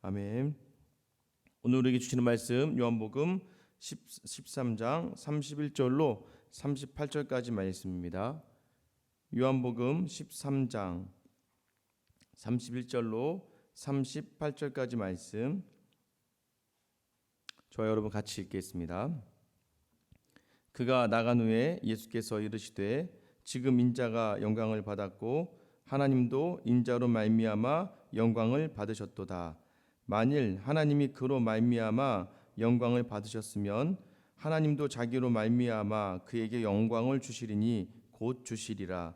아멘. 오늘 우리에게 주시는 말씀 요한복음 13장 31절로 38절까지 말씀입니다. 요한복음 13장 31절로 38절까지 말씀, 저와 여러분 같이 읽겠습니다. 그가 나간 후에 예수께서 이르시되 지금 인자가 영광을 받았고 하나님도 인자로 말미암아 영광을 받으셨도다. 만일 하나님이 그로 말미암아 영광을 받으셨으면 하나님도 자기로 말미암아 그에게 영광을 주시리니 곧 주시리라.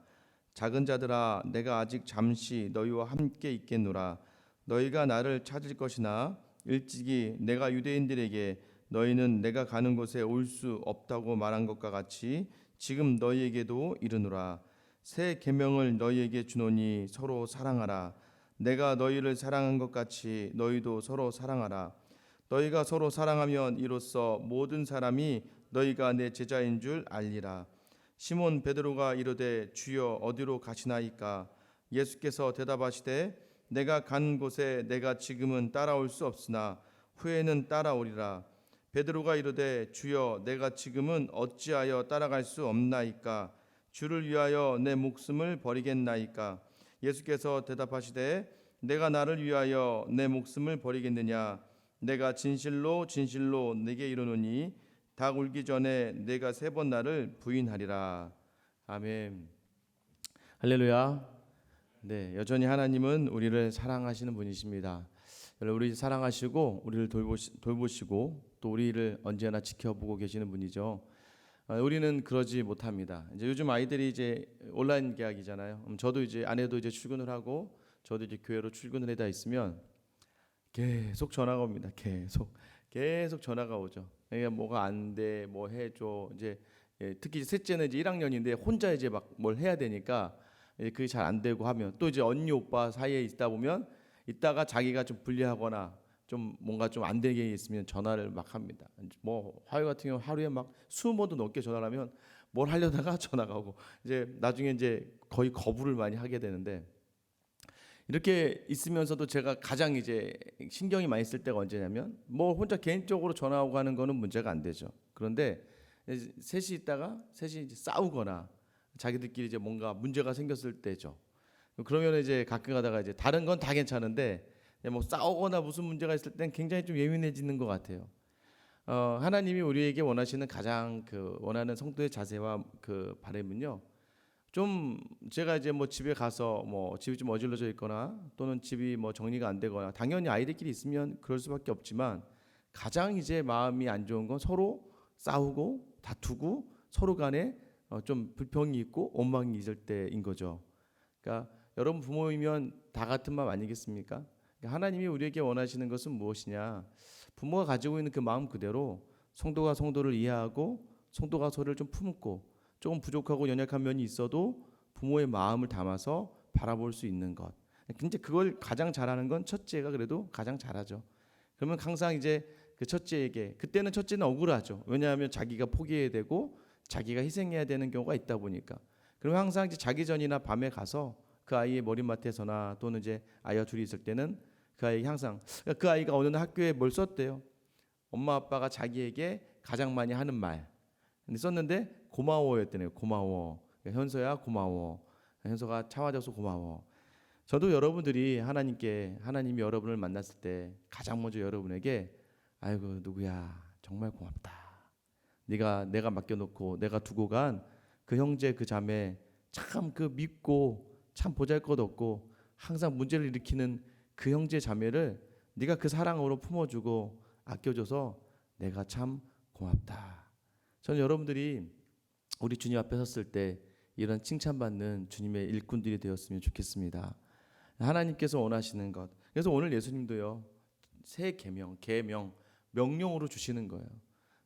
작은 자들아, 내가 아직 잠시 너희와 함께 있겠노라. 너희가 나를 찾을 것이나 일찍이 내가 유대인들에게 너희는 내가 가는 곳에 올 수 없다고 말한 것과 같이 지금 너희에게도 이르노라. 새 계명을 너희에게 주노니 서로 사랑하라. 내가 너희를 사랑한 것 같이 너희도 서로 사랑하라. 너희가 서로 사랑하면 이로써 모든 사람이 너희가 내 제자인 줄 알리라. 시몬 베드로가 이르되 주여 어디로 가시나이까? 예수께서 대답하시되 내가 간 곳에 내가 지금은 따라올 수 없으나 후에는 따라오리라. 베드로가 이르되 주여 내가 지금은 어찌하여 따라갈 수 없나이까? 주를 위하여 내 목숨을 버리겠나이까? 예수께서 대답하시되 내가 나를 위하여 내 목숨을 버리겠느냐? 내가 진실로 진실로 네게 이르노니 닭 울기 전에 내가 3번 나를 부인하리라. 아멘. 할렐루야. 네, 여전히 하나님은 우리를 사랑하시는 분이십니다. 우리 사랑하시고 우리를 돌보시고 또 우리를 언제나 지켜보고 계시는 분이죠. 우리는 그러지 못합니다. 이제 요즘 아이들이 이제 온라인 계약이잖아요. 저도 이제 아내도 이제 출근을 하고 저도 이제 교회로 출근을 해다 있으면 계속 전화가 옵니다. 계속 전화가 오죠. 이게 뭐가 안 돼, 뭐 해줘. 이제 특히 셋째는 이제 1학년인데 혼자 이제 막 뭘 해야 되니까 그게 잘 안 되고 하면 또 이제 언니 오빠 사이에 있다 보면 이따가 자기가 좀 불리하거나 좀 뭔가 좀 안 되게 있으면 전화를 막 합니다. 뭐 화요 같은 경우 하루에 막 20번도 넘게 전화를 하면 뭘 하려다가 전화가 오고 이제 나중에 이제 거의 거부를 많이 하게 되는데, 이렇게 있으면서도 제가 가장 이제 신경이 많이 쓸 때가 언제냐면 뭐 혼자 개인적으로 전화하고 하는 거는 문제가 안 되죠. 그런데 셋이 있다가 셋이 이제 싸우거나 자기들끼리 이제 뭔가 문제가 생겼을 때죠. 그러면 이제 가끔 가다가 이제 다른 건 다 괜찮은데 뭐 싸우거나 무슨 문제가 있을 땐 굉장히 좀 예민해지는 것 같아요. 하나님이 우리에게 원하시는 가장 그 원하는 성도의 자세와 그 바람은요. 좀 제가 이제 뭐 집에 가서 뭐 집이 좀 어질러져 있거나 또는 집이 뭐 정리가 안 되거나 당연히 아이들끼리 있으면 그럴 수밖에 없지만 가장 이제 마음이 안 좋은 건 서로 싸우고 다투고 서로 간에 좀 불평이 있고 원망이 있을 때인 거죠. 그러니까 여러분 부모이면 다 같은 마음 아니겠습니까? 그러니까 하나님이 우리에게 원하시는 것은 무엇이냐? 부모가 가지고 있는 그 마음 그대로 성도가 성도를 이해하고 성도가 서로를 좀 품고 조금 부족하고 연약한 면이 있어도 부모의 마음을 담아서 바라볼 수 있는 것. 근데 그걸 가장 잘하는 건 첫째가 그래도 가장 잘하죠. 그러면 항상 이제 그 첫째에게 그때는 첫째는 억울하죠. 왜냐하면 자기가 포기해야 되고 자기가 희생해야 되는 경우가 있다 보니까. 그러면 항상 이제 자기 전이나 밤에 가서 그 아이의 머리맡에서나 또는 이제 아이와 둘이 있을 때는 그 아이에게 항상 그 아이가 어느 날 학교에 뭘 썼대요. 엄마 아빠가 자기에게 가장 많이 하는 말. 근데 썼는데 고마워였대요. 고마워. 현서야 고마워. 현서가 참아줘서 고마워. 저도 여러분들이 하나님이 여러분을 만났을 때 가장 먼저 여러분에게 아이고 누구야 정말 고맙다. 내가 맡겨놓고 내가 두고 간 그 형제 그 자매 참 그 믿고 참 보잘것없고 항상 문제를 일으키는 그 형제 자매를 네가 그 사랑으로 품어주고 아껴줘서 내가 참 고맙다. 저는 여러분들이 우리 주님 앞에 섰을 때 이런 칭찬받는 주님의 일꾼들이 되었으면 좋겠습니다. 하나님께서 원하시는 것. 그래서 오늘 예수님도요. 새 계명, 명령으로 주시는 거예요.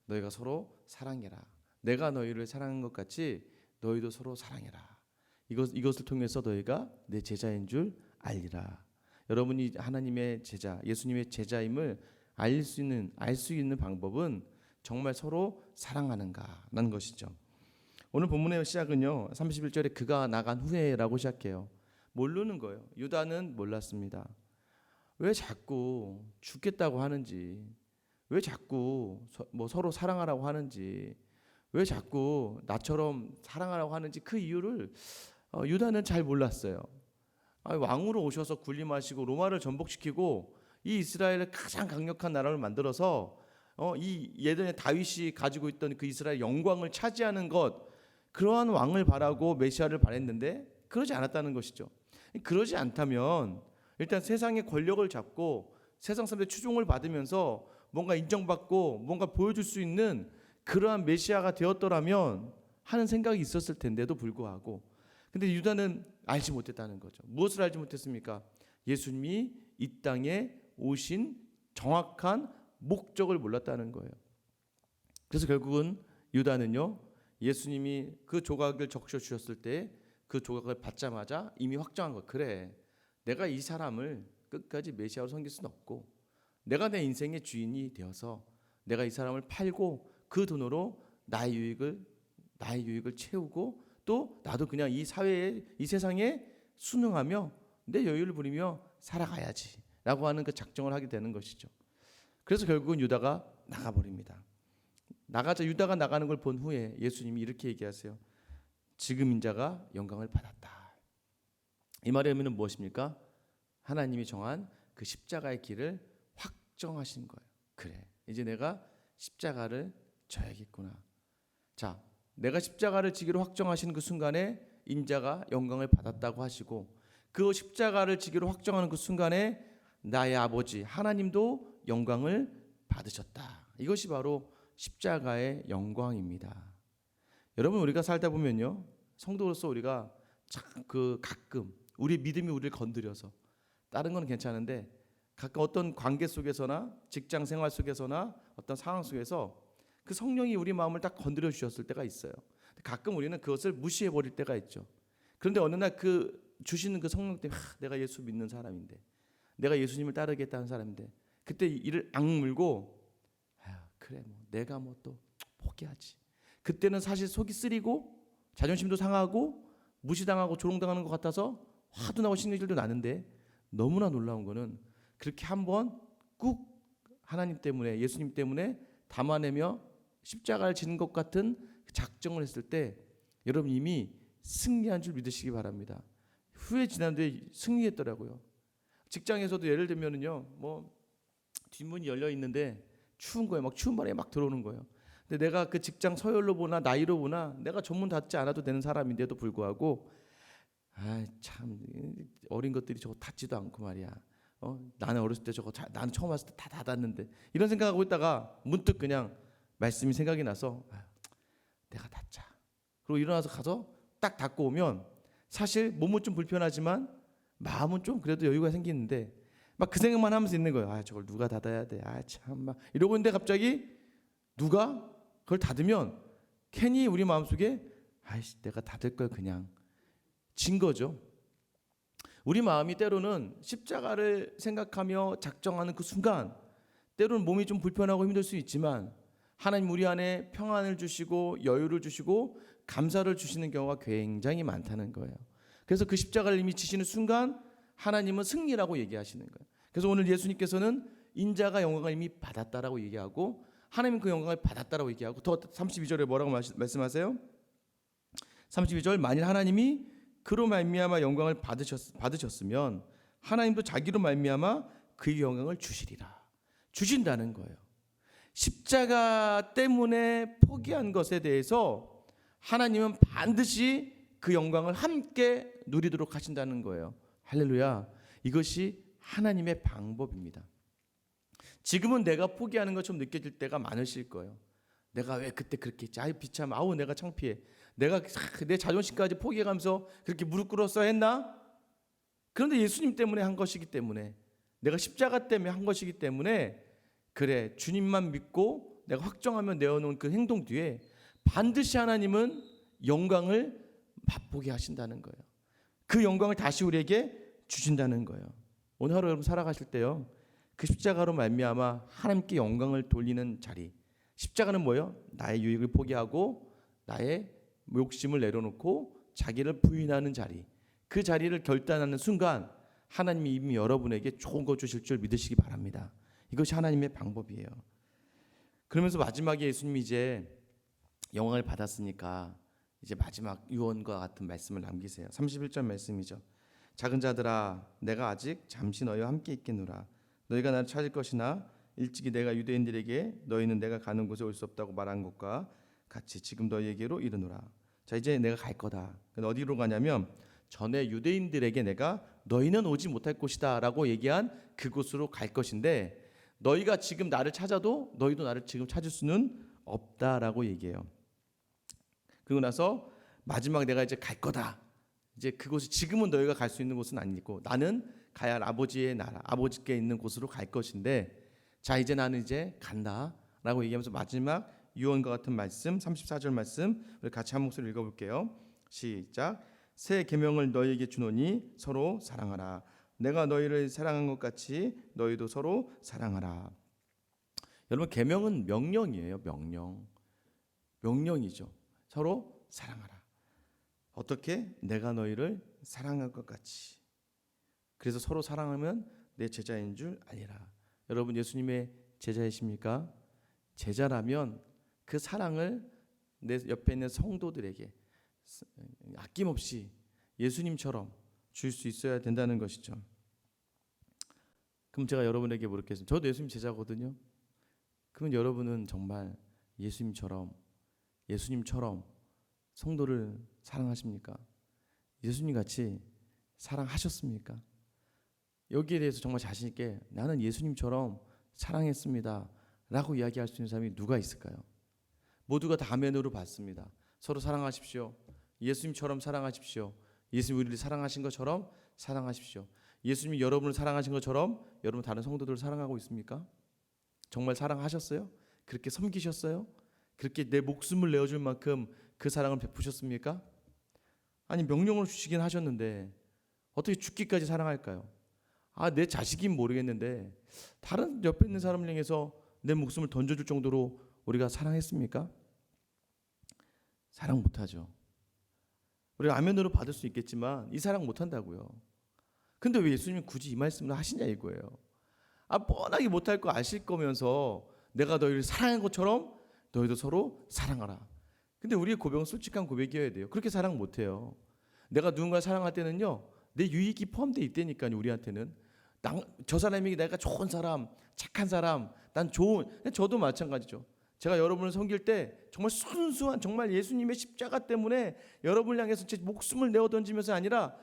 너희가 서로 사랑해라. 내가 너희를 사랑한 것 같이 너희도 서로 사랑해라. 이것을 통해서 너희가 내 제자인 줄 알리라. 여러분이 하나님의 제자, 예수님의 제자임을 알 수 있는 방법은 정말 서로 사랑하는가라는 것이죠. 오늘 본문의 시작은요. 31절에 그가 나간 후에라고 시작해요. 모르는 거예요. 유다는 몰랐습니다. 왜 자꾸 죽겠다고 하는지, 왜 자꾸 서로 사랑하라고 하는지, 왜 자꾸 나처럼 사랑하라고 하는지 그 이유를 유다는 잘 몰랐어요. 왕으로 오셔서 군림하시고 로마를 전복시키고 이 이스라엘의 가장 강력한 나라를 만들어서 이 예전에 다윗이 가지고 있던 그 이스라엘 영광을 차지하는 것, 그러한 왕을 바라고 메시아를 바랬는데 그러지 않았다는 것이죠. 그러지 않다면 일단 세상의 권력을 잡고 세상 사람들의 추종을 받으면서 뭔가 인정받고 뭔가 보여줄 수 있는 그러한 메시아가 되었더라면 하는 생각이 있었을 텐데도 불구하고, 근데 유다는 알지 못했다는 거죠. 무엇을 알지 못했습니까? 예수님이 이 땅에 오신 정확한 목적을 몰랐다는 거예요. 그래서 결국은 유다는요, 예수님이 그 조각을 적셔 주셨을 때 그 조각을 받자마자 이미 확정한 거, 그래, 내가 이 사람을 끝까지 메시아로 섬길 수는 없고 내가 내 인생의 주인이 되어서 내가 이 사람을 팔고 그 돈으로 나의 유익을 채우고 또 나도 그냥 이 사회에, 이 세상에 순응하며 내 여유를 부리며 살아가야지 라고 하는 그 작정을 하게 되는 것이죠. 그래서 결국은 유다가 나가버립니다. 유다가 나가는 걸 본 후에 예수님이 이렇게 얘기하세요. 지금 인자가 영광을 받았다. 이 말의 의미는 무엇입니까? 하나님이 정한 그 십자가의 길을 확정하신 거예요. 그래, 이제 내가 십자가를 져야겠구나. 자, 내가 십자가를 지기로 확정하신 그 순간에 인자가 영광을 받았다고 하시고, 그 십자가를 지기로 확정하는 그 순간에 나의 아버지 하나님도 영광을 받으셨다. 이것이 바로 십자가의 영광입니다. 여러분, 우리가 살다 보면요, 성도로서 우리가 가끔 우리 믿음이 우리를 건드려서, 다른 건 괜찮은데 가끔 어떤 관계 속에서나 직장 생활 속에서나 어떤 상황 속에서 그 성령이 우리 마음을 딱 건드려 주셨을 때가 있어요. 가끔 우리는 그것을 무시해 버릴 때가 있죠. 그런데 어느 날 그 주시는 그 성령 때문에 내가 예수 믿는 사람인데, 내가 예수님을 따르겠다는 사람인데, 그때 이를 악물고 그래, 내가 또 포기하지. 그때는 사실 속이 쓰리고 자존심도 상하고 무시당하고 조롱당하는 것 같아서 화도 나고 신경질도 나는데, 너무나 놀라운 거는 그렇게 한번 꾹 하나님 때문에, 예수님 때문에 담아내며 십자가를 지는 것 같은 작정을 했을 때 여러분 이미 승리한 줄 믿으시기 바랍니다. 후에 지난 뒤에 승리했더라고요. 직장에서도 예를 들면은요, 뒷문이 열려 있는데 추운 거예요. 막 추운 바람이 막 들어오는 거예요. 근데 내가 그 직장 서열로 보나 나이로 보나 내가 전문 닫지 않아도 되는 사람인데도 불구하고 참 어린 것들이 저거 닫지도 않고 말이야. 나는 어렸을 때 나는 처음 왔을 때 다 닫았는데, 이런 생각하고 있다가 문득 그냥 말씀이 생각이 나서 내가 닫자. 그리고 일어나서 가서 딱 닫고 오면 사실 몸은 좀 불편하지만 마음은 좀 그래도 여유가 생기는데 막 그 생각만 하면서 있는 거예요. 저걸 누가 닫아야 돼. 참 막 이러고 있는데 갑자기 누가 그걸 닫으면 괜히 우리 마음속에 내가 닫을 걸 그냥 진 거죠. 우리 마음이 때로는 십자가를 생각하며 작정하는 그 순간 때로는 몸이 좀 불편하고 힘들 수 있지만 하나님 우리 안에 평안을 주시고 여유를 주시고 감사를 주시는 경우가 굉장히 많다는 거예요. 그래서 그 십자가를 이미 지시는 순간 하나님은 승리라고 얘기하시는 거예요. 그래서 오늘 예수님께서는 인자가 영광을 이미 받았다라고 얘기하고 하나님은 그 영광을 받았다라고 얘기하고 더 32절에 뭐라고 말씀하세요? 32절, 만일 하나님이 그로 말미암아 영광을 받으셨으면 하나님도 자기로 말미암아 그 영광을 주신다는 거예요. 십자가 때문에 포기한 것에 대해서 하나님은 반드시 그 영광을 함께 누리도록 하신다는 거예요. 할렐루야. 이것이 하나님의 방법입니다. 지금은 내가 포기하는 것처럼 느껴질 때가 많으실 거예요. 내가 왜 그때 그렇게 했지? 비참, 내가 창피해. 내가 내 자존심까지 포기해가면서 그렇게 무릎 꿇었어야 했나? 그런데 예수님 때문에 한 것이기 때문에, 내가 십자가 때문에 한 것이기 때문에, 그래, 주님만 믿고 내가 확정하며 내어놓은 그 행동 뒤에 반드시 하나님은 영광을 맛보게 하신다는 거예요. 그 영광을 다시 우리에게 주신다는 거예요. 오늘 하루 여러분 살아가실 때요, 그 십자가로 말미암아 하나님께 영광을 돌리는 자리. 십자가는 뭐예요? 나의 유익을 포기하고 나의 욕심을 내려놓고 자기를 부인하는 자리. 그 자리를 결단하는 순간 하나님이 이미 여러분에게 좋은 거 주실 줄 믿으시기 바랍니다. 이것이 하나님의 방법이에요. 그러면서 마지막에 예수님이 이제 영광을 받았으니까 이제 마지막 유언과 같은 말씀을 남기세요. 31절 말씀이죠. 작은 자들아, 내가 아직 잠시 너희와 함께 있겠노라. 너희가 나를 찾을 것이나 일찍이 내가 유대인들에게 너희는 내가 가는 곳에 올 수 없다고 말한 것과 같이 지금 너희에게로 이르노라. 자, 이제 내가 갈 거다. 어디로 가냐면 전에 유대인들에게 내가 너희는 오지 못할 곳이다 라고 얘기한 그곳으로 갈 것인데, 너희가 지금 나를 찾아도 너희도 나를 지금 찾을 수는 없다라고 얘기해요. 그리고 나서 마지막 내가 이제 갈 거다. 이제 그곳이 지금은 너희가 갈 수 있는 곳은 아니고 나는 가야 할 아버지의 나라, 아버지께 있는 곳으로 갈 것인데, 자 이제 나는 이제 간다라고 얘기하면서 마지막 유언과 같은 말씀 34절 말씀 우리 같이 한 목소리 읽어볼게요. 시작. 새 계명을 너희에게 주노니 서로 사랑하라. 내가 너희를 사랑한 것 같이 너희도 서로 사랑하라. 여러분, 계명은 명령이에요. 명령이죠. 서로 사랑하라. 어떻게? 내가 너희를 사랑한 것 같이. 그래서 서로 사랑하면 내 제자인 줄 알리라. 여러분, 예수님의 제자이십니까? 제자라면 그 사랑을 내 옆에 있는 성도들에게 아낌없이 예수님처럼 줄 수 있어야 된다는 것이죠. 그럼 제가 여러분에게 물었겠습니다. 저도 예수님 제자거든요. 그러면 여러분은 정말 예수님처럼 성도를 사랑하십니까? 예수님 같이 사랑하셨습니까? 여기에 대해서 정말 자신 있게 나는 예수님처럼 사랑했습니다 라고 이야기할 수 있는 사람이 누가 있을까요? 모두가 다 아멘으로 받습니다. 서로 사랑하십시오. 예수님처럼 사랑하십시오. 예수님이 우리를 사랑하신 것처럼 사랑하십시오. 예수님이 여러분을 사랑하신 것처럼 여러분 다른 성도들을 사랑하고 있습니까? 정말 사랑하셨어요? 그렇게 섬기셨어요? 그렇게 내 목숨을 내어줄 만큼 그 사랑을 베푸셨습니까? 아니, 명령을 주시긴 하셨는데 어떻게 죽기까지 사랑할까요? 내 자식인 모르겠는데 다른 옆에 있는 사람을 향해서 내 목숨을 던져줄 정도로 우리가 사랑했습니까? 사랑 못하죠. 우리가 아멘으로 받을 수 있겠지만 이 사랑 못한다고요. 근데 왜 예수님이 굳이 이 말씀을 하시냐 이거예요. 뻔하게 못할 거 아실 거면서 내가 너희를 사랑한 것처럼 너희도 서로 사랑하라. 근데 우리의 고백은 솔직한 고백이어야 돼요. 그렇게 사랑 못해요. 내가 누군가를 사랑할 때는요, 내 유익이 포함되어 있다니까요. 우리한테는 저 사람이 내가 좋은 사람, 착한 사람, 난 좋은. 저도 마찬가지죠. 제가 여러분을 섬길 때 정말 순수한, 정말 예수님의 십자가 때문에 여러분을 향해서 제 목숨을 내어 던지면서 아니라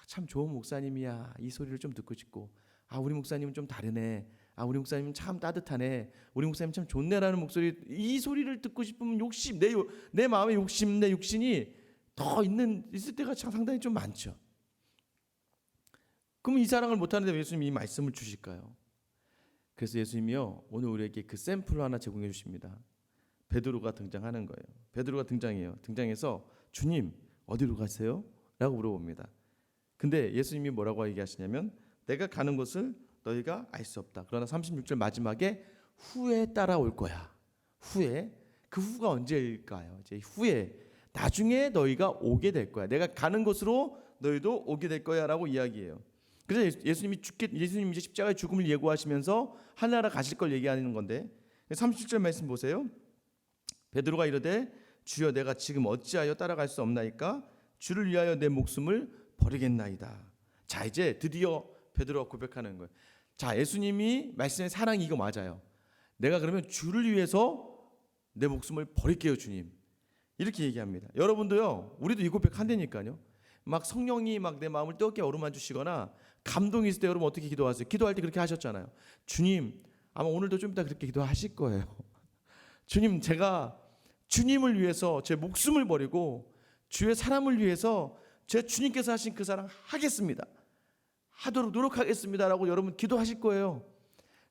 참 좋은 목사님이야, 이 소리를 좀 듣고 싶고, 우리 목사님은 좀 다르네, 우리 목사님은 참 따뜻하네, 우리 목사님 참 좋네라는 목소리, 이 소리를 듣고 싶으면 욕심, 내 마음의 욕심, 내 육신이 더 있을 때가 참 상당히 좀 많죠. 그럼 이 사랑을 못하는데 왜 예수님이 이 말씀을 주실까요? 그래서 예수님이요, 오늘 우리에게 그 샘플을 하나 제공해 주십니다. 베드로가 등장하는 거예요. 베드로가 등장해서 주님 어디로 가세요? 라고 물어봅니다. 근데 예수님이 뭐라고 얘기하시냐면 내가 가는 곳을 너희가 알 수 없다. 그러나 36절 마지막에 후에 따라올 거야. 후에. 그 후가 언제일까요? 이제 후에, 나중에 너희가 오게 될 거야. 내가 가는 곳으로 너희도 오게 될 거야 라고 이야기해요. 그래서 예수님이 이제 십자가의 죽음을 예고하시면서 하늘나라 가실 걸 얘기하는 건데, 37절 말씀 보세요. 베드로가 이르되 주여 내가 지금 어찌하여 따라갈 수 없나이까? 주를 위하여 내 목숨을 버리겠나이다. 자, 이제 드디어 베드로가 고백하는 거예요. 자, 예수님이 말씀의 사랑이 이거 맞아요. 내가 그러면 주를 위해서 내 목숨을 버릴게요 주님. 이렇게 얘기합니다. 여러분도요, 우리도 이 고백 한다니까요. 막 성령이 막 내 마음을 뜨겁게 어루만져 주시거나 감동이 있을 때 여러분 어떻게 기도하세요? 기도할 때 그렇게 하셨잖아요. 주님, 아마 오늘도 좀 이따 그렇게 기도하실 거예요. 주님, 제가 주님을 위해서 제 목숨을 버리고 주의 사람을 위해서 제 주님께서 하신 그 사랑 하겠습니다. 하도록 노력하겠습니다라고 여러분 기도하실 거예요.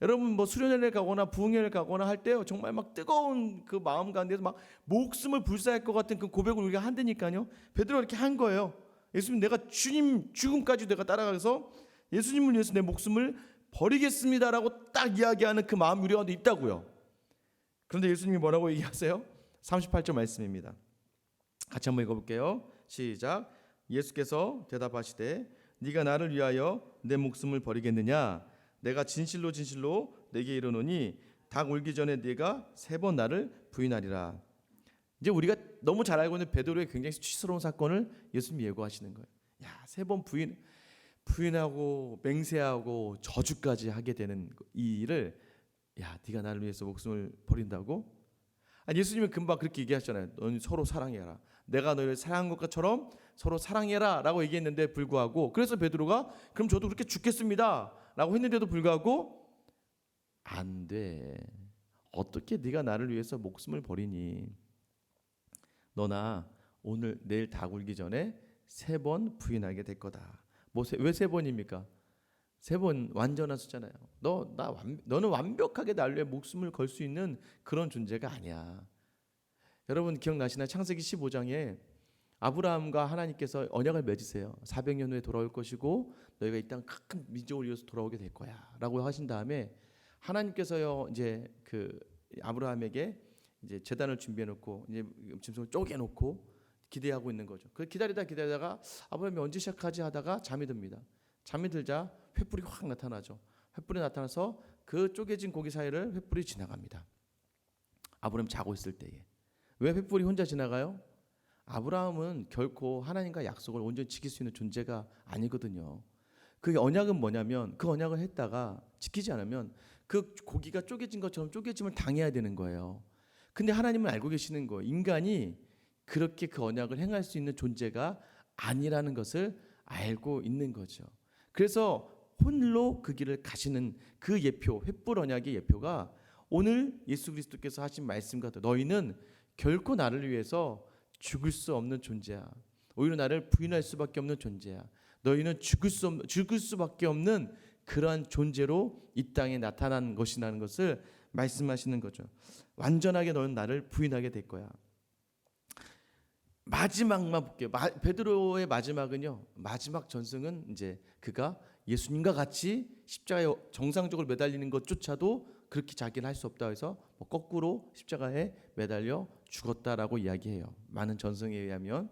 여러분 뭐 수련회를 가거나 부흥회를 가거나 할 때 정말 막 뜨거운 그 마음 가운데서 막 목숨을 불사할 것 같은 그 고백을 우리가 한다니까요. 베드로가 이렇게 한 거예요. 예수님, 내가 주님 죽음까지 내가 따라가서 예수님을 위해서 내 목숨을 버리겠습니다라고 딱 이야기하는 그 마음이 우리 가운데 있다고요. 그런데 예수님이 뭐라고 얘기하세요? 38절 말씀입니다. 같이 한번 읽어볼게요. 시작. 예수께서 대답하시되 네가 나를 위하여 내 목숨을 버리겠느냐? 내가 진실로 진실로 내게 이르노니 닭 울기 전에 네가 3번 나를 부인하리라. 이제 우리가 너무 잘 알고 있는 베드로의 굉장히 수치스러운 사건을 예수님이 예고하시는 거예요. 야, 3번 부인하고 맹세하고 저주까지 하게 되는 이 일을, 야, 네가 나를 위해서 목숨을 버린다고? 아니, 예수님은 금방 그렇게 얘기하셨잖아요. 너는 서로 사랑해라. 내가 너희를 사랑한 것처럼 서로 사랑해라 라고 얘기했는데 불구하고, 그래서 베드로가 그럼 저도 그렇게 죽겠습니다 라고 했는데도 불구하고 안 돼. 어떻게 네가 나를 위해서 목숨을 버리니? 너나 오늘 내일 닭 울기 전에 3번 부인하게 될 거다. 왜 3번입니까? 3번 완전한 숫자잖아요. 너는 완벽하게 나를 위해 목숨을 걸 수 있는 그런 존재가 아니야. 여러분 기억나시나요? 창세기 15장에 아브라함과 하나님께서 언약을 맺으세요. 400년 후에 돌아올 것이고 너희가 이 땅 큰 민족을 이어서 돌아오게 될 거야라고 하신 다음에 하나님께서요 이제 그 아브라함에게 이제 제단을 준비해 놓고 이제 짐승을 쪼개 놓고 기대하고 있는 거죠. 그 기다리다가 아브라함이 언제 시작하지 하다가 잠이 듭니다. 잠이 들자 횃불이 확 나타나죠. 횃불이 나타나서 그 쪼개진 고기 사이를 횃불이 지나갑니다. 아브라함 자고 있을 때에. 왜 횃불이 혼자 지나가요? 아브라함은 결코 하나님과 약속을 온전히 지킬 수 있는 존재가 아니거든요. 그 언약은 뭐냐면 그 언약을 했다가 지키지 않으면 그 고기가 쪼개진 것처럼 쪼개짐을 당해야 되는 거예요. 근데 하나님은 알고 계시는 거예요. 인간이 그렇게 그 언약을 행할 수 있는 존재가 아니라는 것을 알고 있는 거죠. 그래서 홀로 그 길을 가시는 그 예표, 횃불 언약의 예표가 오늘 예수 그리스도께서 하신 말씀과 같아요. 너희는 결코 나를 위해서 죽을 수 없는 존재야. 오히려 나를 부인할 수밖에 없는 존재야. 너희는 죽을 수밖에 없는 그러한 존재로 이 땅에 나타난 것이라는 것을 말씀하시는 거죠. 완전하게 너는 나를 부인하게 될 거야. 마지막만 볼게요. 베드로의 마지막은요. 마지막 전승은 이제 그가 예수님과 같이 십자가에 정상적으로 매달리는 것조차도 그렇게 자기는 할 수 없다 해서 거꾸로 십자가에 매달려 죽었다라고 이야기해요. 많은 전승에 의하면.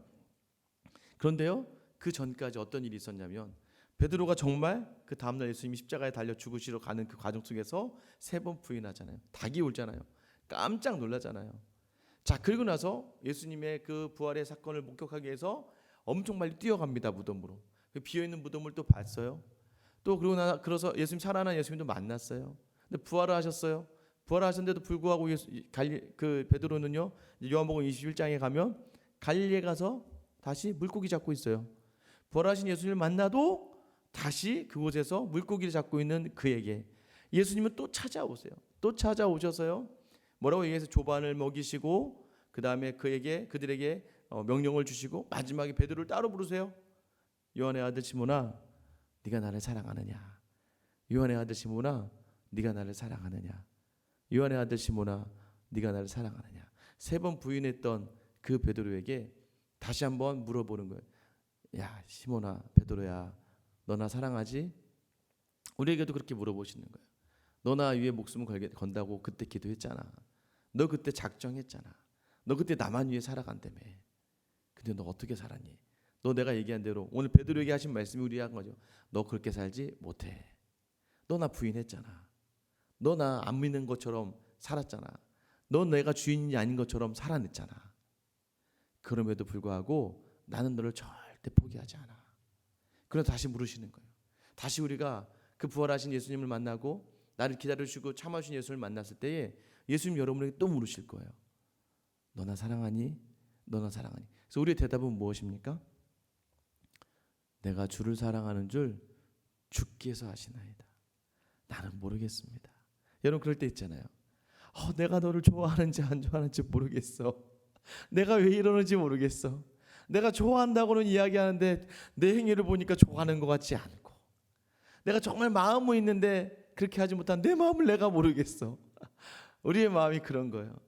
그런데요. 그 전까지 어떤 일이 있었냐면 베드로가 정말 그 다음날 예수님이 십자가에 달려 죽으시러 가는 그 과정 속에서 3번 부인하잖아요. 닭이 울잖아요. 깜짝 놀라잖아요. 자, 그리고 나서 예수님의 그 부활의 사건을 목격하기 위해서 엄청 빨리 뛰어갑니다. 무덤으로. 비어있는 무덤을 또 봤어요. 또 그래서 예수님 살아난 예수님도 만났어요. 근데 부활을 하셨어요. 부활하셨는데도 불구하고 그 베드로는요. 요한복음 21장에 가면 갈릴리에 가서 다시 물고기 잡고 있어요. 부활하신 예수님을 만나도 다시 그곳에서 물고기를 잡고 있는 그에게 예수님은 또 찾아오세요. 또 찾아오셔서요. 뭐라고 얘기해서 조반을 먹이시고 그 다음에 그들에게 명령을 주시고 마지막에 베드로를 따로 부르세요. 요한의 아들 시몬아, 네가 나를 사랑하느냐? 요한의 아들 시몬아, 네가 나를 사랑하느냐? 요한의 아들 시몬아, 네가 나를 사랑하느냐? 3번 부인했던 그 베드로에게 다시 한번 물어보는 거예요. 야, 시몬아, 베드로야, 너 나 사랑하지? 우리에게도 그렇게 물어보시는 거예요. 너 나 위에 목숨을 건다고 그때 기도했잖아. 너 그때 작정했잖아. 너 그때 나만 위해 살아간다며. 근데 너 어떻게 살았니? 너 내가 얘기한 대로 오늘 베드로에게 하신 말씀이 우리에게 한 거죠. 너 그렇게 살지 못해. 너 나 부인했잖아. 너 나 안 믿는 것처럼 살았잖아. 너 내가 주인이 아닌 것처럼 살아냈잖아. 그럼에도 불구하고 나는 너를 절대 포기하지 않아. 그래서 다시 물으시는 거예요. 다시 우리가 그 부활하신 예수님을 만나고 나를 기다려주시고 참아주신 예수님을 만났을 때에 예수님 여러분에게 또 물으실 거예요. 너 나 사랑하니? 너 나 사랑하니? 그래서 우리의 대답은 무엇입니까? 내가 주를 사랑하는 줄 주께서 아시나이다. 나는 모르겠습니다. 여러분 그럴 때 있잖아요. 내가 너를 좋아하는지 안 좋아하는지 모르겠어. 내가 왜 이러는지 모르겠어. 내가 좋아한다고는 이야기하는데 내 행위를 보니까 좋아하는 것 같지 않고, 내가 정말 마음은 있는데 그렇게 하지 못한 내 마음을 내가 모르겠어. 우리의 마음이 그런 거예요.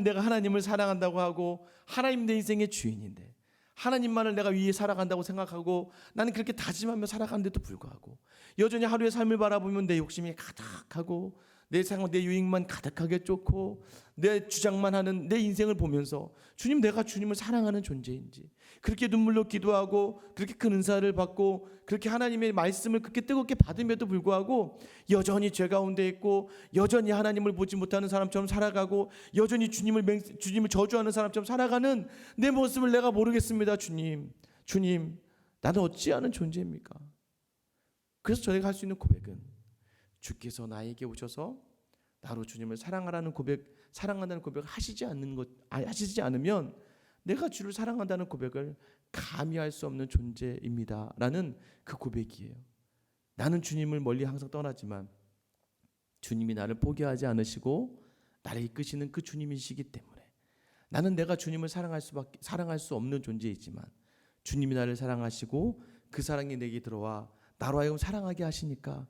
내가 하나님을 사랑한다고 하고 하나님 내 인생의 주인인데 하나님만을 내가 위해 살아간다고 생각하고 나는 그렇게 다짐하며 살아가는데도 불구하고 여전히 하루의 삶을 바라보면 내 욕심이 가득하고 내 생각, 내 유익만 가득하게 쫓고 내 주장만 하는 내 인생을 보면서 주님, 내가 주님을 사랑하는 존재인지, 그렇게 눈물로 기도하고 그렇게 큰 은사를 받고 그렇게 하나님의 말씀을 그렇게 뜨겁게 받음에도 불구하고 여전히 죄 가운데 있고 여전히 하나님을 보지 못하는 사람처럼 살아가고 여전히 주님을 저주하는 사람처럼 살아가는 내 모습을 내가 모르겠습니다. 주님, 나는 어찌하는 존재입니까? 그래서 저희가 할 수 있는 고백은, 주께서 나에게 오셔서 나로 주님을 사랑하라는 고백, 사랑한다는 고백을 하시지 않으면 내가 주를 사랑한다는 고백을 감히 할 수 없는 존재입니다 라는 그 고백이에요. 나는 주님을 멀리 항상 떠나지만 주님이 나를 포기하지 않으시고 나를 이끄시는 그 주님이시기 때문에 나는 내가 주님을 사랑할 수 없는 존재이지만 주님이 나를 사랑하시고 그 사랑이 내게 들어와 나로 하여금 사랑하게 하시니까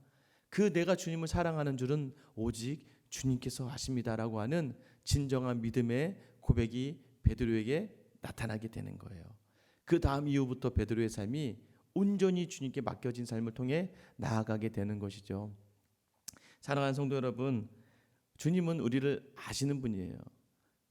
그 내가 주님을 사랑하는 줄은 오직 주님께서 하십니다라고 하는 진정한 믿음의 고백이 베드로에게 나타나게 되는 거예요. 그 다음 이후부터 베드로의 삶이 온전히 주님께 맡겨진 삶을 통해 나아가게 되는 것이죠. 사랑하는 성도 여러분, 주님은 우리를 아시는 분이에요.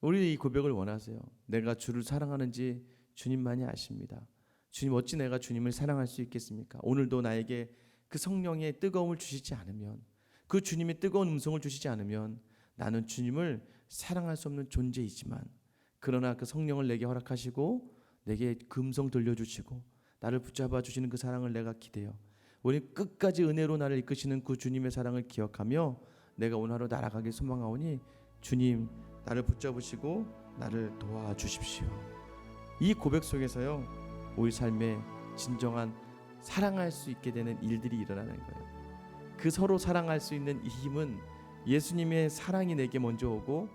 우리 이 고백을 원하세요. 내가 주를 사랑하는지 주님만이 아십니다. 주님, 어찌 내가 주님을 사랑할 수 있겠습니까? 오늘도 나에게 그 성령의 뜨거움을 주시지 않으면, 그 주님의 뜨거운 음성을 주시지 않으면 나는 주님을 사랑할 수 없는 존재이지만, 그러나 그 성령을 내게 허락하시고 내게 그 음성 들려주시고 나를 붙잡아 주시는 그 사랑을 내가 기대요. 우리 끝까지 은혜로 나를 이끄시는 그 주님의 사랑을 기억하며 내가 오늘 하루 날아가길 소망하오니 주님, 나를 붙잡으시고 나를 도와주십시오. 이 고백 속에서요, 우리 삶에 진정한 사랑할 수 있게 되는 일들이 일어나는 거예요. 그 서로 사랑할 수 있는 이 힘은 예수님의 사랑이 내게 먼저 오고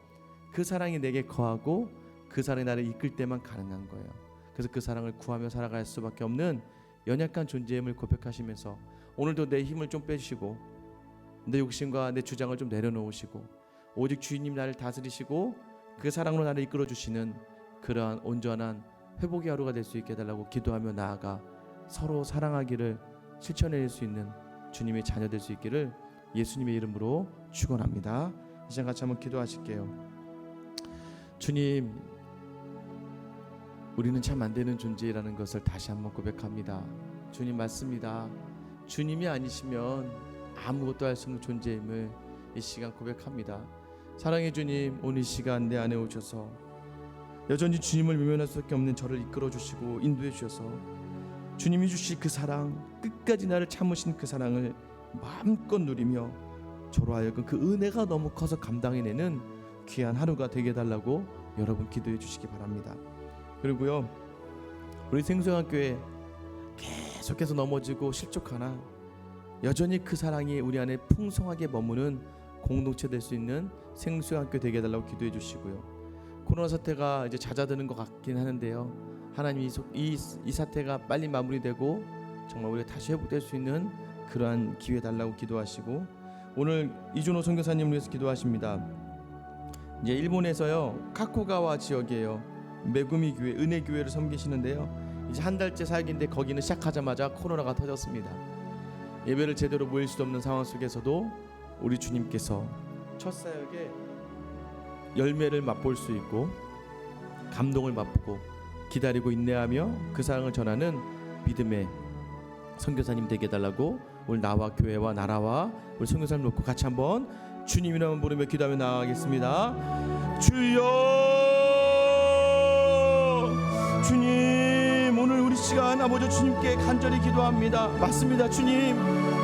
그 사랑이 내게 거하고 그 사랑이 나를 이끌 때만 가능한 거예요. 그래서 그 사랑을 구하며 살아갈 수밖에 없는 연약한 존재임을 고백하시면서 오늘도 내 힘을 좀 빼시고 내 욕심과 내 주장을 좀 내려놓으시고 오직 주님 나를 다스리시고 그 사랑으로 나를 이끌어주시는 그러한 온전한 회복의 하루가 될 수 있게 해달라고 기도하며 나아가 서로 사랑하기를 실천해낼 수 있는 주님의 자녀 될 수 있기를 예수님의 이름으로 축원합니다. 이 시간 같이 한번 기도하실게요. 주님, 우리는 참 안 되는 존재라는 것을 다시 한번 고백합니다. 주님, 맞습니다. 주님이 아니시면 아무것도 할 수 없는 존재임을 이 시간 고백합니다. 사랑의 주님, 오늘 이 시간 내 안에 오셔서 여전히 주님을 외면할 수밖에 없는 저를 이끌어 주시고 인도해 주셔서 주님이 주신 그 사랑, 끝까지 나를 참으신 그 사랑을 마음껏 누리며 저로 하여금 그 은혜가 너무 커서 감당해내는 귀한 하루가 되게 해달라고 여러분 기도해 주시기 바랍니다. 그리고요, 우리 생수영학교에 계속해서 넘어지고 실족하나 여전히 그 사랑이 우리 안에 풍성하게 머무는 공동체 될 수 있는 생수영학교 되게 해달라고 기도해 주시고요. 코로나 사태가 이제 잦아드는 것 같긴 하는데요, 하나님 이 사태가 빨리 마무리되고 정말 우리가 다시 회복될 수 있는 그러한 기회 달라고 기도하시고, 오늘 이준호 선교사님을 위해서 기도하십니다. 이제 일본에서요, 카코가와 지역이에요, 메구미 교회, 은혜 교회를 섬기시는데요, 이제 한 달째 사역인데 거기는 시작하자마자 코로나가 터졌습니다. 예배를 제대로 모일 수 없는 상황 속에서도 우리 주님께서 첫 사역에 열매를 맛볼 수 있고 감동을 맛보고 기다리고 인내하며 그 사랑을 전하는 믿음의 선교사님 되게 해달라고 오늘 나와 교회와 나라와 우리 선교사님 놓고 같이 한번 주님 이름을 부르며 기도하며 나아가겠습니다. 주여, 주님, 오늘 우리 시간 아버지 주님께 간절히 기도합니다. 맞습니다. 주님,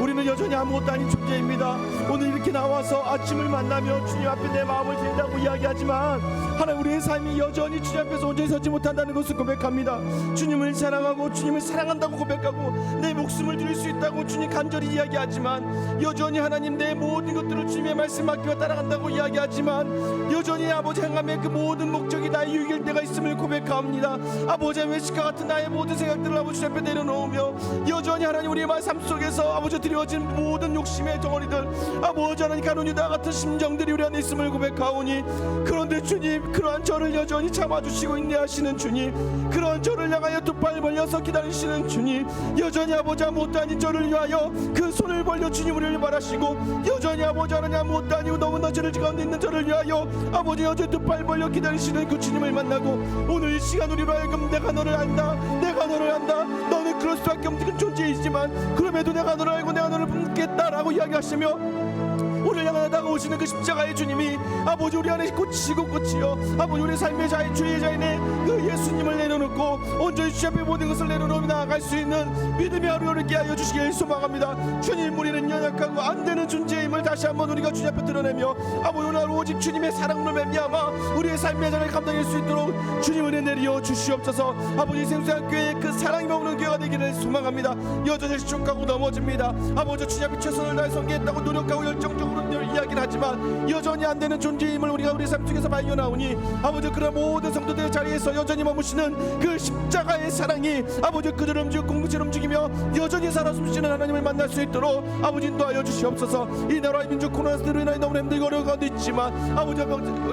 우리는 여전히 아무것도 아닌 존재입니다. 오늘 이렇게 나와서 아침을 만나며 주님 앞에 내 마음을 드린다고 이야기하지만 하나님, 우리의 삶이 여전히 주님 앞에서 온전히 서지 못한다는 것을 고백합니다. 주님을 사랑하고 주님을 사랑한다고 고백하고 내 목숨을 드릴 수 있다고 주님 간절히 이야기하지만 여전히 하나님 내 모든 것들을 주님의 말씀 맡기고 따라간다고 이야기하지만 여전히 아버지 행함의 그 모든 목적이 나의 유익일 때가 있음을 고백합니다. 아버지 외식과 같은 나의 모든 생각들을 아버지 앞에 내려놓으며 여전히 하나님 우리의 삶 속에서 아버지 드려진 모든 욕심의 덩어리들, 아버지 하나님 가nun 유다 같은 심정들이 우리 안에 있음을 고백하오니, 그런데 주님, 그러한 저를 여전히 참아주시고 인내하시는 주님, 그러한 저를 향하여 두 팔 벌려서 기다리시는 주님, 여전히 아버지 아무것도 아닌 저를 위하여 그 손을 벌려 주님 우리를 바라시고, 여전히 아버지 하나님 아무것도 아니고 너무나 저를 가운데 있는 저를 위하여 아버지 여전히 두 팔 벌려 기다리시는 그 주님을 만나고, 오늘 이 시간 우리로 하여금 내가 너를 안다, 내가 너를 안다, 너는 그럴 수밖에 없는 존재이지만 그럼에도 내가 너를 알고 내가 너를 품겠다라고 이야기하시며, 우리를 향하여 다가오시는 그 십자가의 주님이 아버지 우리 안에 꽂히고 꽂히어 아버지 우리 삶의 자의 주의 자인의 그 예수님을 내려놓고 온전히 주 앞에 모든 것을 내려놓으며 나아갈 수 있는 믿음의 하루를 깨 하여 주시길 소망합니다. 주님, 우리는 연약하고 안되는 존재임을 다시 한번 우리가 주님 앞에 드러내며, 아버지 오늘 오직 주님의 사랑으로 맺냐마 우리의 삶의 자를 감당할 수 있도록 주님 은혜 내려 주시옵소서. 아버지 생수학교의 그 사랑이 머무는 교회가 되기를 소망합니다. 여전히 실족하고 넘어집니다. 아버지 주님 앞에 최선을 다해 섬기겠다고 노력하고 열정적으로 이야기는 하지만 여전히 안되는 존재임을 우리가 우리 삶 속에서 발견하오니, 아버지 그런 모든 성도들의 자리에서 여전히 머무시는 그 십자가의 사랑이 아버지 그들을 움직이고 공동체를 움직이며 여전히 살아 숨쉬는 하나님을 만날 수 있도록 아버지 인도하여 주시옵소서. 이 나라의 민족 코로나로 인하여 너무 힘들고 어려운 가운데 있지만 아버지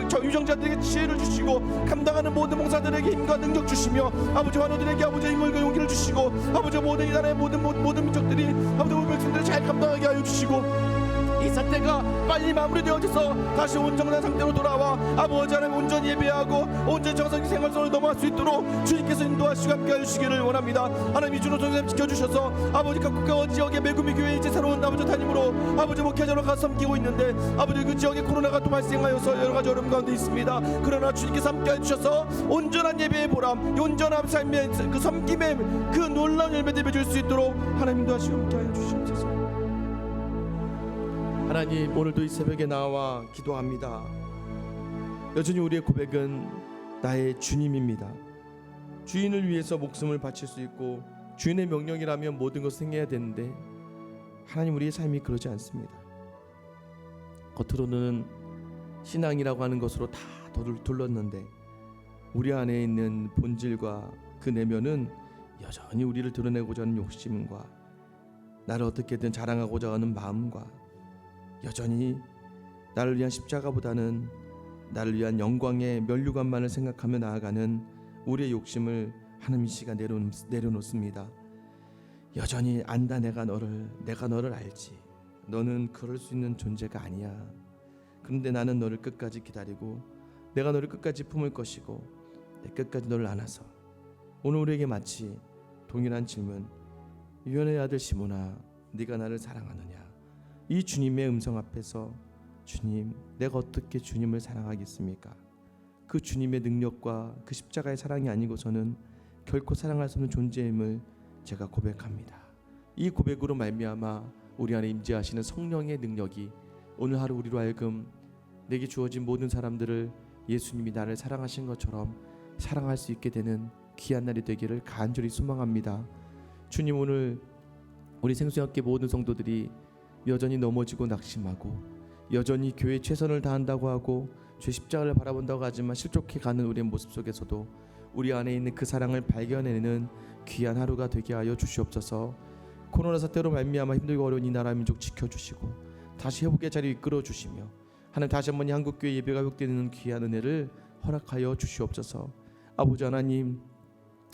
저 유정자들에게 지혜를 주시고 감당하는 모든 봉사들에게 힘과 능력 주시며, 아버지 환우들에게 아버지 힘과 용기를 주시고, 아버지 모든 이 나라의 모든 민족들이 아버지 우리 백성들을 잘 감당하게 하여 주시고, 이 사태가 빨리 마무리되어져서 다시 온전한 상태로 돌아와 아버지 하나님 온전히 예배하고 온전히 정상적인 생활 속으로 넘어갈 수 있도록 주님께서 인도하시고 함께하여 주시기를 원합니다. 하나님 이 주로 동생 지켜주셔서 아버지 각 국가 지역의 매구미 교회 이제 새로운 아버지 담임으로 아버지 목회자로 가서 섬기고 있는데, 아버지 그 지역에 코로나가 또 발생하여서 여러가지 어려움 가운데 있습니다. 그러나 주님께서 함께하여 주셔서 온전한 예배의 보람, 온전한 삶의 그 섬김의 그 놀라운 열매를 줄 수 있도록 하나님 인도하시고 함께하여 주시옵소서. 하나님, 오늘도 이 새벽에 나와 기도합니다. 여전히 우리의 고백은 나의 주님입니다. 주인을 위해서 목숨을 바칠 수 있고 주인의 명령이라면 모든 것을 행해야 되는데, 하나님 우리의 삶이 그러지 않습니다. 겉으로는 신앙이라고 하는 것으로 다 둘렀는데 우리 안에 있는 본질과 그 내면은 여전히 우리를 드러내고자 하는 욕심과 나를 어떻게든 자랑하고자 하는 마음과 여전히 나를 위한 십자가보다는 나를 위한 영광의 면류관만을 생각하며 나아가는 우리의 욕심을 하나님 이 시간 내려놓습니다. 여전히 안다, 내가 너를 알지, 너는 그럴 수 있는 존재가 아니야. 그런데 나는 너를 끝까지 기다리고 내가 너를 끝까지 품을 것이고 내 끝까지 너를 안아서, 오늘 우리에게 마치 동일한 질문, 유언의 아들 시몬아, 네가 나를 사랑하느냐? 이 주님의 음성 앞에서 주님, 내가 어떻게 주님을 사랑하겠습니까? 그 주님의 능력과 그 십자가의 사랑이 아니고서는 결코 사랑할 수 없는 존재임을 제가 고백합니다. 이 고백으로 말미암아 우리 안에 임재하시는 성령의 능력이 오늘 하루 우리로 하여금 내게 주어진 모든 사람들을 예수님이 나를 사랑하신 것처럼 사랑할 수 있게 되는 귀한 날이 되기를 간절히 소망합니다. 주님, 오늘 우리 생수학교 모든 성도들이 여전히 넘어지고 낙심하고 여전히 교회에 최선을 다한다고 하고 죄 십자가를 바라본다고 하지만 실족해 가는 우리의 모습 속에서도 우리 안에 있는 그 사랑을 발견해내는 귀한 하루가 되게 하여 주시옵소서. 코로나 사태로 말미암아 힘들고 어려운 이 나라 민족 지켜주시고 다시 회복의 자리 이끌어 주시며, 하나님 다시 한번 이 한국교회 예배가 회복되는 귀한 은혜를 허락하여 주시옵소서. 아버지 하나님,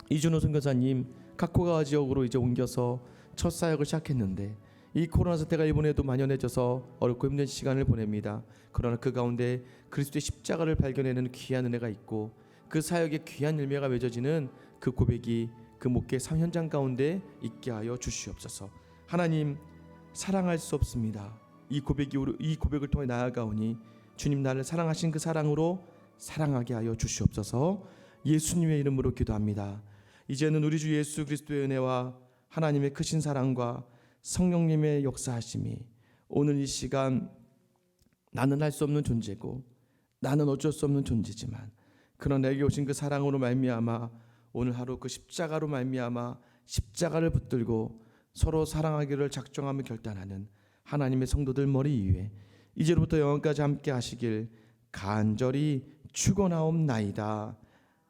이준호 선교사님 카코가 지역으로 이제 옮겨서 첫 사역을 시작했는데 이 코로나 사태가 일본에도 만연해져서 어렵고 힘든 시간을 보냅니다. 그러나 그 가운데 그리스도의 십자가를 발견해내는 귀한 은혜가 있고 그 사역의 귀한 열매가 맺어지는 그 고백이 그 목회 현장 가운데 있게 하여 주시옵소서. 하나님, 사랑할 수 없습니다. 이 고백을 통해 나아가오니 주님, 나를 사랑하신 그 사랑으로 사랑하게 하여 주시옵소서. 예수님의 이름으로 기도합니다. 이제는 우리 주 예수 그리스도의 은혜와 하나님의 크신 사랑과 성령님의 역사하심이 오늘 이 시간, 나는 할 수 없는 존재고 나는 어쩔 수 없는 존재지만 그런 내게 오신 그 사랑으로 말미암아 오늘 하루 그 십자가로 말미암아 십자가를 붙들고 서로 사랑하기를 작정하며 결단하는 하나님의 성도들 머리 위에 이제로부터 영원까지 함께 하시길 간절히 축원하옵나이다.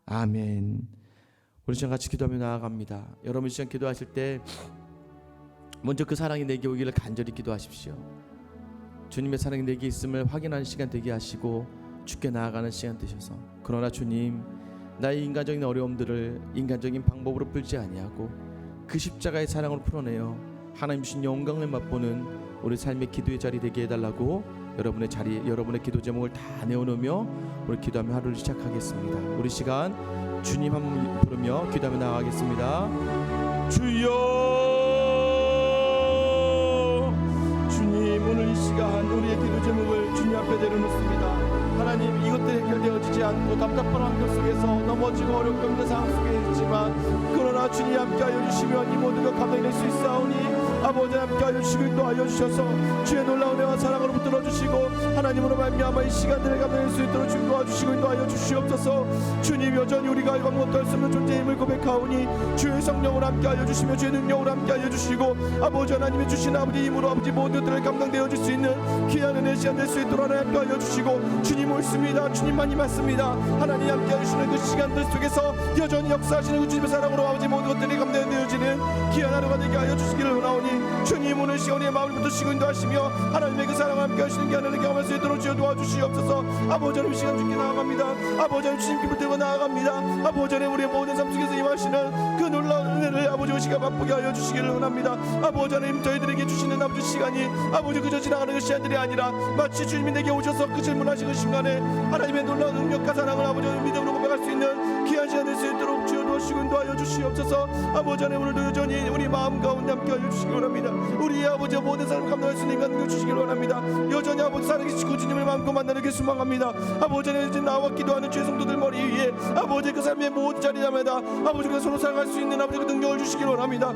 아멘. 우리 시간 같이 기도하며 나아갑니다. 여러분 시간 기도하실 때 먼저 그 사랑이 내게 오기를 간절히 기도하십시오. 주님의 사랑이 내게 있음을 확인하는 시간 되게 하시고 주께 나아가는 시간 되셔서, 그러나 주님, 나의 인간적인 어려움들을 인간적인 방법으로 풀지 아니하고 그 십자가의 사랑으로 풀어내어 하나님 주신 영광을 맛보는 우리 삶의 기도의 자리 되게 해달라고 여러분의 자리, 여러분의 기도 제목을 다 내어놓으며 우리 기도하며 하루를 시작하겠습니다. 우리 시간 주님 한번 부르며 기도하며 나아가겠습니다. 주여, 주님, 오늘 이 시간 우리의 기도 제목을 주님 앞에 내려놓습니다. 하나님, 이것들이 해결되어지지 않고 답답한 환경 속에서 넘어지고 어렵고 힘든 상황 속에 있지만, 그러나 주님 함께하여 주시면 이 모든 것 감당해낼 수 있사오니 아버지 함께하여 주시고 인도하여 주셔서 주의 놀라운 은혜와 사랑으로 붙들어 주시고 하나님으로 말미암아 이 시간들을 감당할 수 있도록 주님 도와주시고 인도하여 주시옵소서. 주님, 여전히 우리가 아무것도 할 수 없는 존재임을 고백하오니 주의 성령으로 함께하여 주시며 주의 능력으로 함께하여 주시고 아버지 하나님이 주신 아버지 힘으로 아버지 모든 것들을 감당되어질 수 있는 귀한 은혜의 시간 될 수 있도록 하나님 함께하여 주시고, 주님 옳습니다. 주님만이 맞습니다. 하나님 함께하여 주시는 그 시간들 속에서 여전히 역사하시는 그 주님의 사랑으로 아버지 모든 것들이 감당되어지는 귀한 하루가 되게 하여 주시기를 원하오니 주님, 오늘 시간 우리의 마음을 붙드시고 인도하시며 하나님의 그 사랑을 함께 하시는 귀한 은혜를 경험할 수 있도록 주여 도와주시옵소서. 아버지 하나님, 시간 주께 나아갑니다. 아버지 하나님, 주님 기쁠 때고 나아갑니다. 아버지 하나님, 우리의 모든 삶 속에서 임하시는 그 놀라운 은혜를 아버지 시간 맛보게 하여 주시기를 원합니다. 아버지 하나님, 저희들에게 주시는 아버지 시간이 아버지 그저 지나가는 그 시간들이 아니라 마치 주님이 내게 오셔서 그 질문하시는 순간에 하나님의 놀라운 능력과 사랑을 아버지 믿음으로 고백할 수 있는 귀한 시간 될 수 있도록 주여 도와주시고 인도하여 주시옵소서. 아버지 하나님, 오늘도 여전히 우리 마음 가운데 함께 하여 주시기 원합니다. 우리의 아버지와 모든 사람을 감당할 수 있는 인간을 주시기를 원합니다. 여전히 아버지 살아계시고 주님을 마음껏 만나게 소망합니다. 아버지 하나님, 나와 기도하는 주의 성도들 머리 위에 아버지 그 삶의 모든 자리마다 아버지가 서로 살아갈 수 있는 아버지 그 능력을 주시기를 원합니다.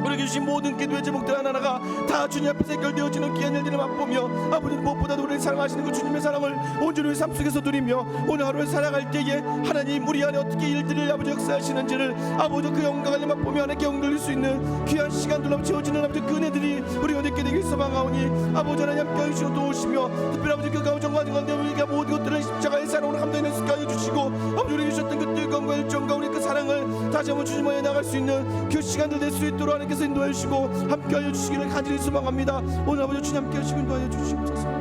우리에게 주신 모든 기도의 제목들 하나하나가 다 주님 앞에서 해결되어지는 귀한 일들을 맛보며 아버지 무엇보다도 우리를 사랑하시는 그 주님의 사랑을 온전히 우리 삶 속에서 누리며 오늘 하루를 살아갈 때에 하나님 우리 안에 어떻게 일들을 아버지 역사하시는지를 아버지 그 영광을 맛보며 하나님께 영돌릴 수 있는 귀한 시간들로 채워지는 아버지 그 은혜들이 우리가 느끼게 되길 소망하오니 아버지 하나님 함께 하시고 도우시며 특별히 아버지 그 가정과 가운데 우리가 모든 것들을 십자가의 사랑으로 감당해낼 수 있게 하여 주시고 아버지 우리에게 주셨던 그 뜨거움과 열정과 우리 그 사랑을 다시 한번 주님께 나갈 수 있는 그 시간들 될 수 있도록 하나님께서 인도해 주시고 함께하여 주시기를 간절히 소망합니다. 오늘 아버지 주님 함께하시고 인도하여 주시옵소서.